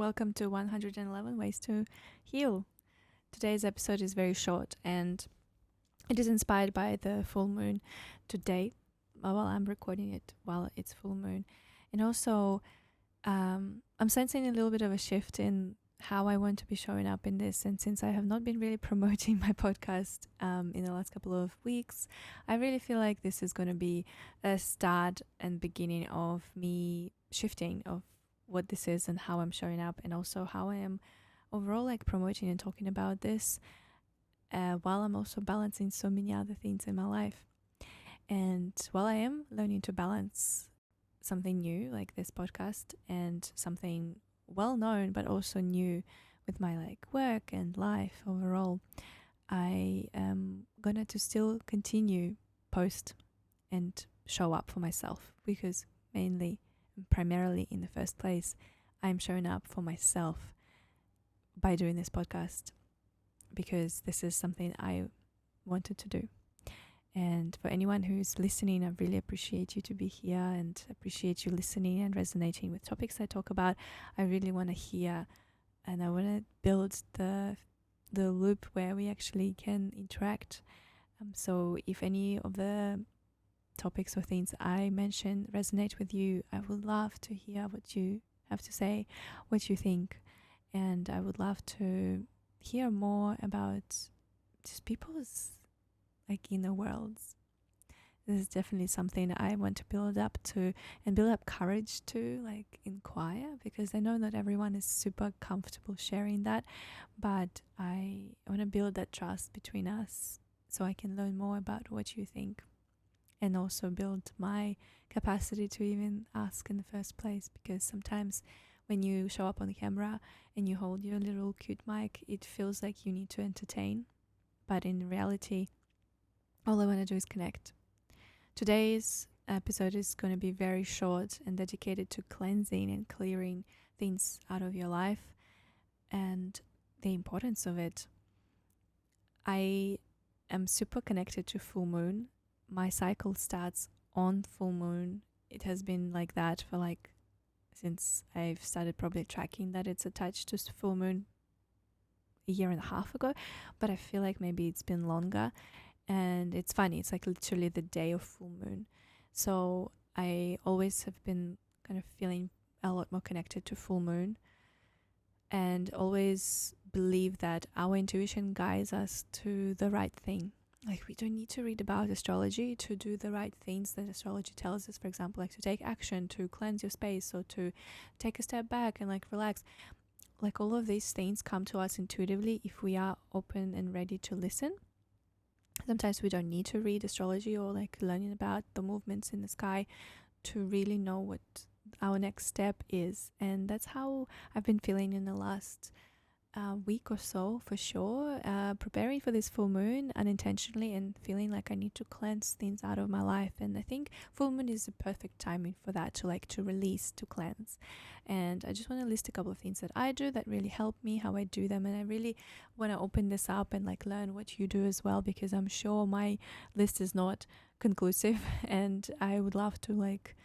Welcome to 111 Ways to Heal. Today's episode is very short and it is inspired by the full moon today. While I'm recording it while it's full moon. And also, I'm sensing a little bit of a shift in how I want to be showing up in this. And since I have not been really promoting my podcast in the last couple of weeks, I really feel like this is going to be a start and beginning of me shifting of what this is and how I'm showing up, and also how I am overall like promoting and talking about this while I'm also balancing so many other things in my life. And while I am learning to balance something new like this podcast and something well known but also new with my like work and life overall, I am gonna to still continue post and show up for myself, because primarily in the first place, I'm showing up for myself by doing this podcast, because this is something I wanted to do. And for anyone who's listening, I really appreciate you to be here and appreciate you listening and resonating with topics I talk about. I really want to hear, and I want to build the loop where we actually can interact. So if any of the topics or things I mention resonate with you, I would love to hear what you have to say, what you think. And I would love to hear more about just people's like inner worlds. This is definitely something I want to build up to and build up courage to like inquire, because I know not everyone is super comfortable sharing that, but I want to build that trust between us so I can learn more about what you think, and also build my capacity to even ask in the first place. Because sometimes when you show up on the camera and you hold your little cute mic, it feels like you need to entertain, but in reality, all I want to do is connect. Today's episode is going to be very short and dedicated to cleansing and clearing things out of your life and the importance of it. I am super connected to full moon. My cycle starts on full moon. It has been like that for like since I've started probably tracking that it's attached to full moon a year and a half ago, but I feel like maybe it's been longer. And it's funny, it's like literally the day of full moon. So I always have been kind of feeling a lot more connected to full moon, and always believe that our intuition guides us to the right thing. Like, we don't need to read about astrology to do the right things that astrology tells us. For example, like to take action, to cleanse your space, or to take a step back and like relax. Like, all of these things come to us intuitively if we are open and ready to listen. Sometimes we don't need to read astrology or like learning about the movements in the sky to really know what our next step is. And that's how I've been feeling in the last week or so, for sure, preparing for this full moon unintentionally and feeling like I need to cleanse things out of my life. And I think full moon is the perfect timing for that, to release, to cleanse. And I just want to list a couple of things that I do that really help me, how I do them. And I really want to open this up and like learn what you do as well, because I'm sure my list is not conclusive and I would love to like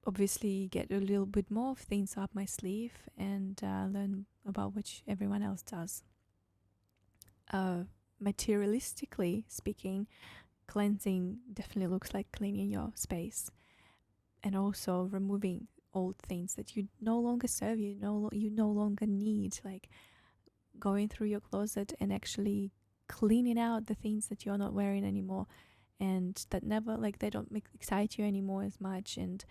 obviously get a little bit more of things up my sleeve and learn about what everyone else does. Materialistically speaking, cleansing definitely looks like cleaning your space and also removing old things that you no longer serve, you no longer need, like going through your closet and actually cleaning out the things that you're not wearing anymore and that never, like, they don't excite you anymore as much, and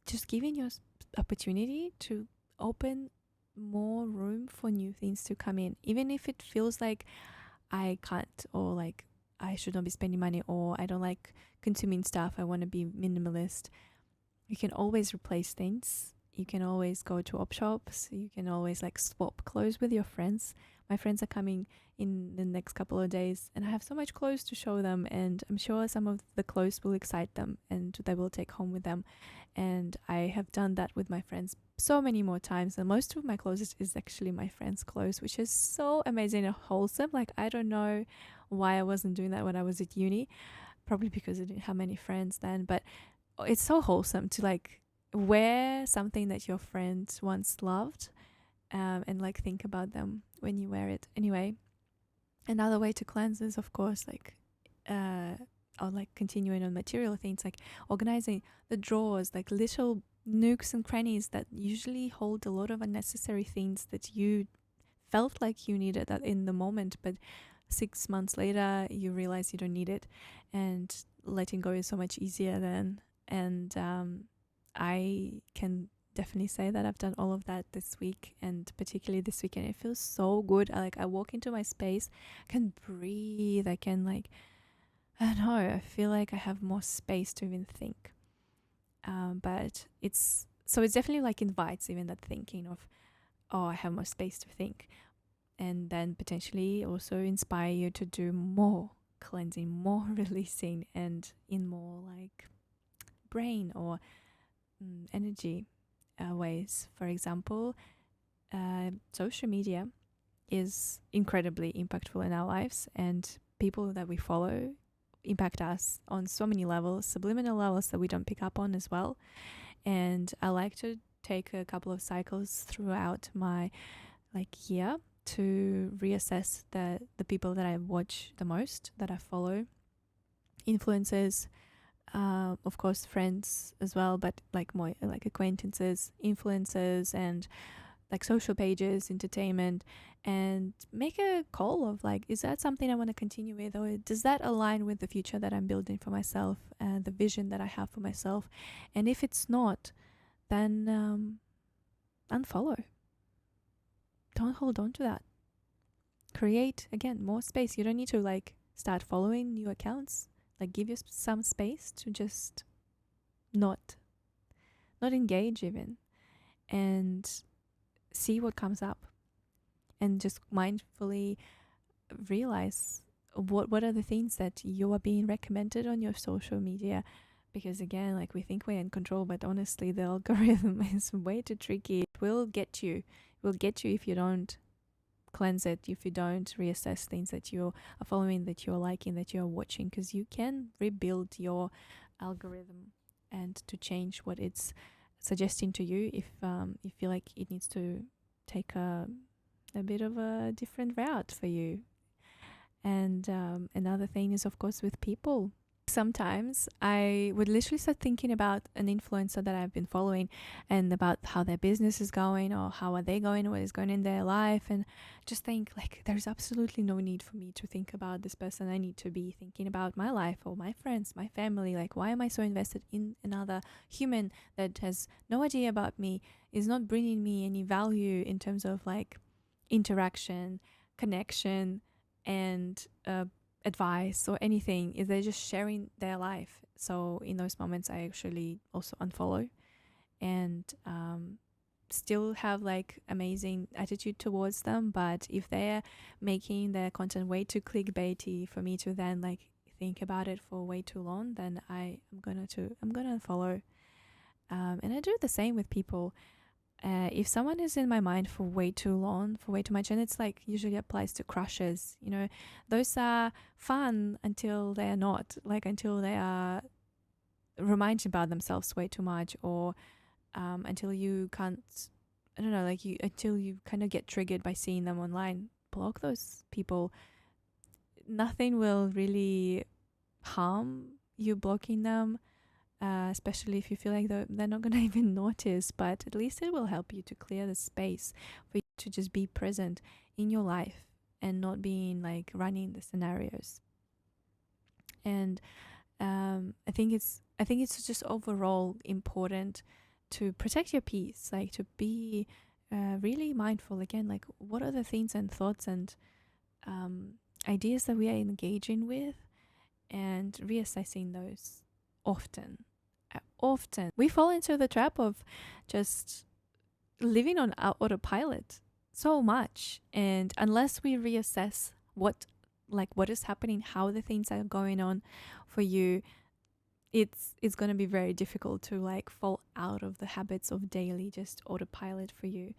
just giving your opportunity to open more room for new things to come in, even if it feels like I can't, or like I should not be spending money, or I don't like consuming stuff, I want to be minimalist. You can always replace things. You can always go to op shops. You can always like swap clothes with your friends. My friends are coming in the next couple of days and I have so much clothes to show them, and I'm sure some of the clothes will excite them and they will take home with them. And I have done that with my friends so many more times, and most of my clothes is actually my friends' clothes, which is so amazing and wholesome. Like, I don't know why I wasn't doing that when I was at uni, probably because I didn't have many friends then, but it's so wholesome to like wear something that your friend once loved, and like think about them when you wear it. Anyway, another way to cleanse is, of course, like or like continuing on material things, like organizing the drawers, like little nooks and crannies that usually hold a lot of unnecessary things that you felt like you needed that in the moment, but 6 months later you realize you don't need it, and letting go is so much easier then. And I can definitely say that I've done all of that this week, and particularly this weekend. It feels so good. I walk into my space, I can breathe, I can like, I don't know, I feel like I have more space to even think. But it's definitely like invites even that thinking of, oh, I have more space to think, and then potentially also inspire you to do more cleansing, more releasing, and in more like brain or energy ways. For example, social media is incredibly impactful in our lives, and people that we follow impact us on so many levels, subliminal levels that we don't pick up on as well. And I like to take a couple of cycles throughout my like year to reassess the people that I watch the most, that I follow, influencers, of course friends as well, but like more like acquaintances, influencers, and like social pages, entertainment, and make a call of like, is that something I want to continue with, or does that align with the future that I'm building for myself and the vision that I have for myself? And if it's not, then unfollow. Don't hold on to that. Create again more space. You don't need to like start following new accounts. Like give you some space to just not engage even, and see what comes up, and just mindfully realize what are the things that you are being recommended on your social media. Because again, like we think we're in control, but honestly the algorithm is way too tricky. It will get you if you don't cleanse it, if you don't reassess things that you are following, that you're liking, that you're watching, because you can rebuild your algorithm and to change what it's suggesting to you if you feel like it needs to take a bit of a different route for you. And another thing is, of course, with people. Sometimes I would literally start thinking about an influencer that I've been following and about how their business is going, or how are they going, what is going in their life, and just think like there's absolutely no need for me to think about this person. I need to be thinking about my life or my friends, my family. Like, why am I so invested in another human that has no idea about me, is not bringing me any value in terms of like interaction, connection, and advice or anything? Is they're just sharing their life. So in those moments I actually also unfollow, and still have like amazing attitude towards them. But if they're making their content way too clickbaity for me to then like think about it for way too long, then I'm gonna unfollow. And I do the same with people. If someone is in my mind for way too long, for way too much, and it's like usually applies to crushes, those are fun until they are not, like until they are reminding about themselves way too much, or until you can't, I don't know, like until you kind of get triggered by seeing them online. Block those people. Nothing will really harm you blocking them, especially if you feel like they're not going to even notice, but at least it will help you to clear the space for you to just be present in your life and not being like running the scenarios. And I think it's just overall important to protect your peace, like to be really mindful again, like what are the things and thoughts and ideas that we are engaging with, and reassessing those often. Often we fall into the trap of just living on autopilot so much, and unless we reassess what is happening, how the things are going on for you, it's going to be very difficult to like fall out of the habits of daily just autopilot for you.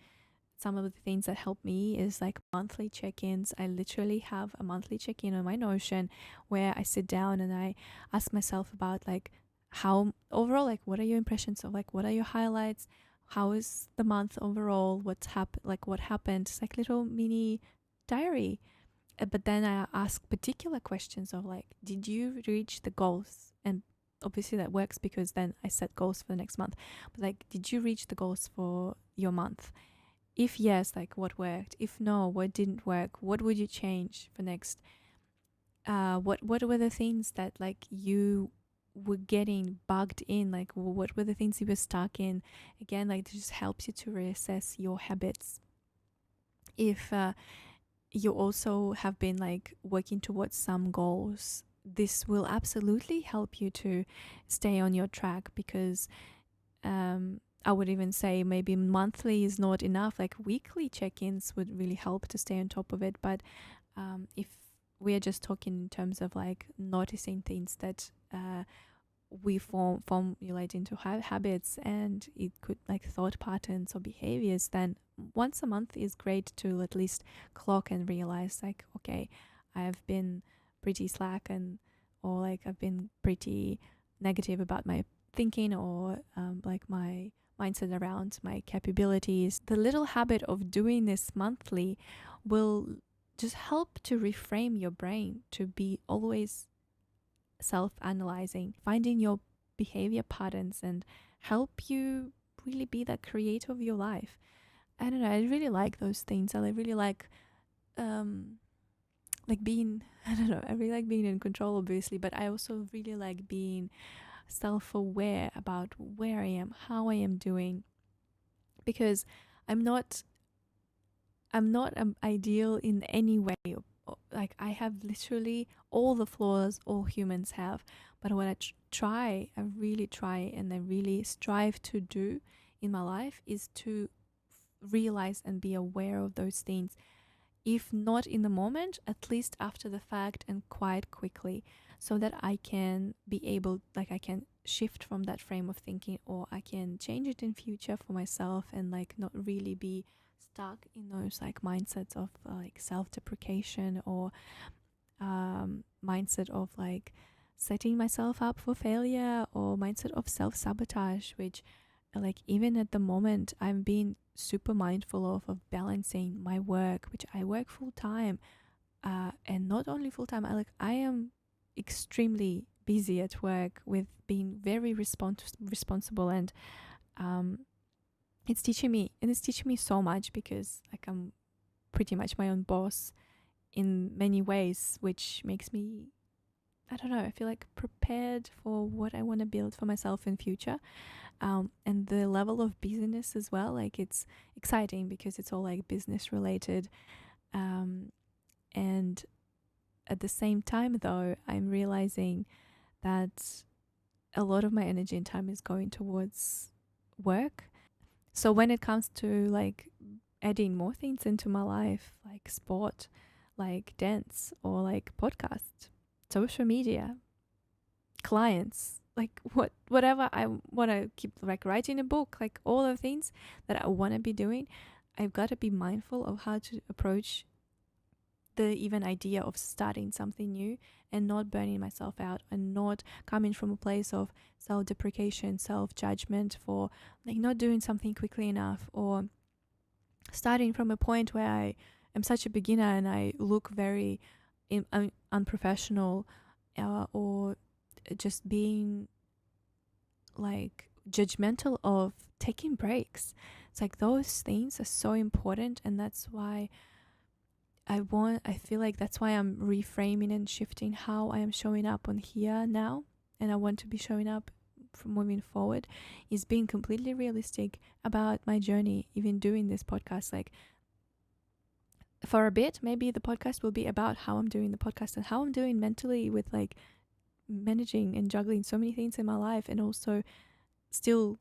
Some of the things that help me is like monthly check-ins. I literally have a monthly check-in on my Notion where I sit down and I ask myself about like how overall, like, what are your impressions of, like, what are your highlights? How is the month overall? What happened? It's like little mini diary. But then I ask particular questions of, like, did you reach the goals? And obviously that works because then I set goals for the next month. But like, did you reach the goals for your month? If yes, like, what worked? If no, what didn't work? What would you change for next? What were the things that, like, you were getting bugged in? Like, what were the things you were stuck in? Again, like, this just helps you to reassess your habits. If you also have been, like, working towards some goals, this will absolutely help you to stay on your track, because I would even say maybe monthly is not enough. Like, weekly check-ins would really help to stay on top of it. But if we are just talking in terms of, like, noticing things that we formulate into habits, and it could, like, thought patterns or behaviors, then once a month is great to at least clock and realize, like, okay, I've been pretty slack, and or like I've been pretty negative about my thinking, or like my mindset around my capabilities. The little habit of doing this monthly will just help to reframe your brain to be always self-analyzing, finding your behavior patterns, and help you really be the creator of your life. I don't know, I really like those things. I really like being I don't know, I really like being in control, obviously, but I also really like being self-aware about where I am, how I am doing, because I'm not ideal in any way. Like, I have literally all the flaws all humans have, but what I really try, and I really strive to do in my life is to realize and be aware of those things, if not in the moment, at least after the fact, and quite quickly, so that I can be able, like, I can shift from that frame of thinking, or I can change it in future for myself, and, like, not really be stuck in those, like, mindsets of like self-deprecation, or mindset of, like, setting myself up for failure, or mindset of self-sabotage, which, like, even at the moment I'm being super mindful of balancing my work, which I work full time, and not only full time, I am extremely busy at work, with being very responsible, and um it's teaching me so much, because, like, I'm pretty much my own boss in many ways, which makes me, I don't know, I feel like prepared for what I want to build for myself in future. And the level of busyness as well, like, it's exciting because it's all, like, business related. And at the same time, though, I'm realizing that a lot of my energy and time is going towards work. So when it comes to, like, adding more things into my life, like sport, like dance, or like podcast, social media, clients, like, whatever I want to keep, like, writing a book, like, all the things that I want to be doing, I've got to be mindful of how to approach the even idea of starting something new, and not burning myself out, and not coming from a place of self-deprecation, self-judgment for, like, not doing something quickly enough, or starting from a point where I am such a beginner and I look very unprofessional, or just being, like, judgmental of taking breaks. It's like those things are so important, and that's why I feel like that's why I'm reframing and shifting how I am showing up on here now, and I want to be showing up from moving forward, is being completely realistic about my journey, even doing this podcast. Like, for a bit, maybe the podcast will be about how I'm doing the podcast, and how I'm doing mentally with, like, managing and juggling so many things in my life, and also still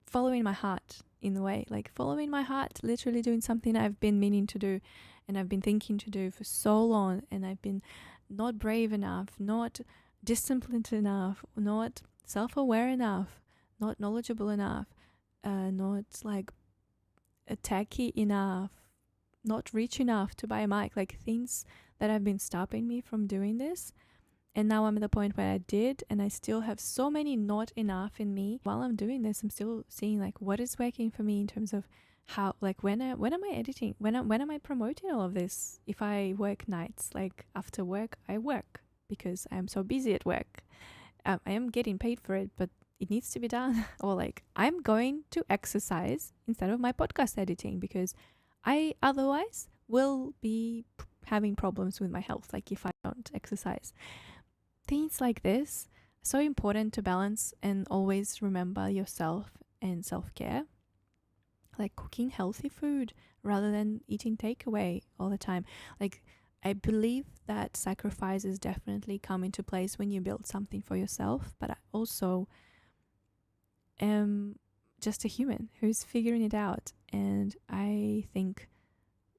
following my heart in a way, like, following my heart, literally doing something I've been meaning to do, and I've been thinking to do for so long, and I've been not brave enough, not disciplined enough, not self-aware enough, not knowledgeable enough, not, like, tacky enough, not rich enough to buy a mic, like, things that have been stopping me from doing this. And now I'm at the point where I did, and I still have so many not enough in me. While I'm doing this, I'm still seeing like what is working for me in terms of how, like when am I editing? When am I promoting all of this? If I work nights, like after work, I work because I am so busy at work. I am getting paid for it, but it needs to be done. Or like I'm going to exercise instead of my podcast editing because I otherwise will be having problems with my health, like if I don't exercise. Things like this, so important to balance and always remember yourself and self-care, like cooking healthy food rather than eating takeaway all the time. Like I believe that sacrifices definitely come into place when you build something for yourself, but I also am just a human who's figuring it out. And I think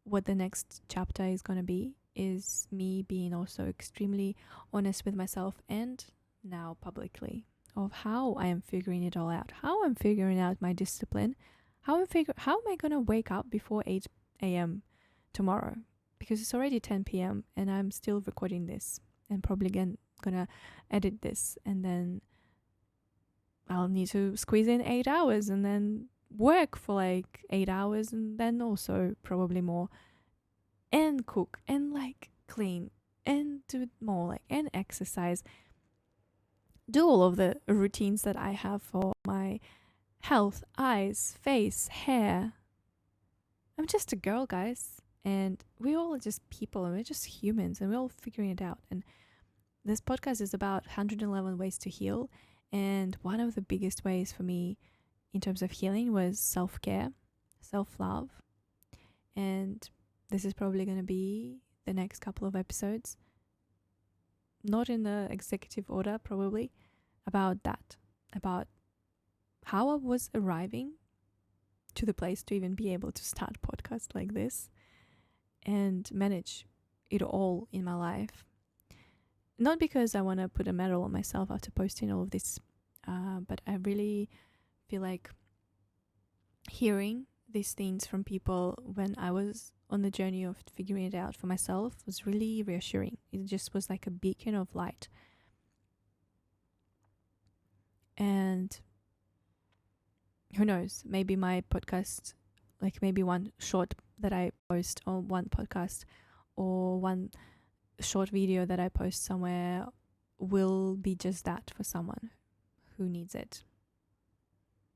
what the next chapter is going to be is me being also extremely honest with myself and now publicly of how I am figuring it all out, how I'm figuring out my discipline, how am I going to wake up before 8 a.m. tomorrow, because it's already 10 p.m. and I'm still recording this and probably again gonna edit this, and then I'll need to squeeze in 8 hours and then work for like 8 hours and then also probably more, and cook and like clean and do more, like, and exercise, do all of the routines that I have for my health, eyes, face, hair. I'm just a girl, guys, and we all are just people and we're just humans and we're all figuring it out. And this podcast is about 111 ways to heal, and one of the biggest ways for me in terms of healing was self-care, self-love. And this is probably going to be the next couple of episodes, not in the executive order probably, about that, about how I was arriving to the place to even be able to start a podcast like this and manage it all in my life. Not because I want to put a medal on myself after posting all of this, but I really feel like hearing these things from people when I was on the journey of figuring it out for myself was really reassuring. It just was like a beacon of light. And who knows, maybe my podcast, like maybe one short that I post on one podcast or one short video that I post somewhere will be just that for someone who needs it.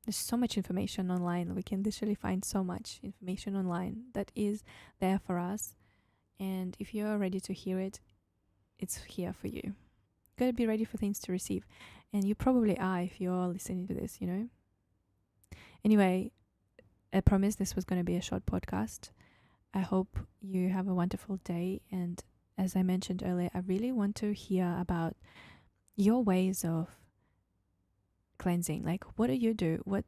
There's so much information online. We can literally find so much information online that is there for us. And if you're ready to hear it, it's here for you. You gotta be ready for things to receive. And you probably are if you're listening to this, you know? Anyway, I promised this was going to be a short podcast. I hope you have a wonderful day. And as I mentioned earlier, I really want to hear about your ways of cleansing. Like, what do you do? What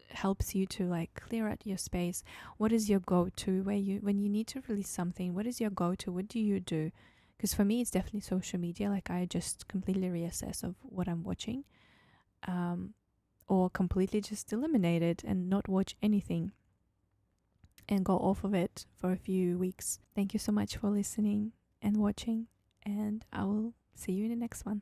helps you to like clear out your space? What is your go-to when you need to release something? What is your go-to? What do you do? Because for me, it's definitely social media. Like, I just completely reassess of what I'm watching, or completely just eliminate it and not watch anything and go off of it for a few weeks. Thank you so much for listening and watching, and I will see you in the next one.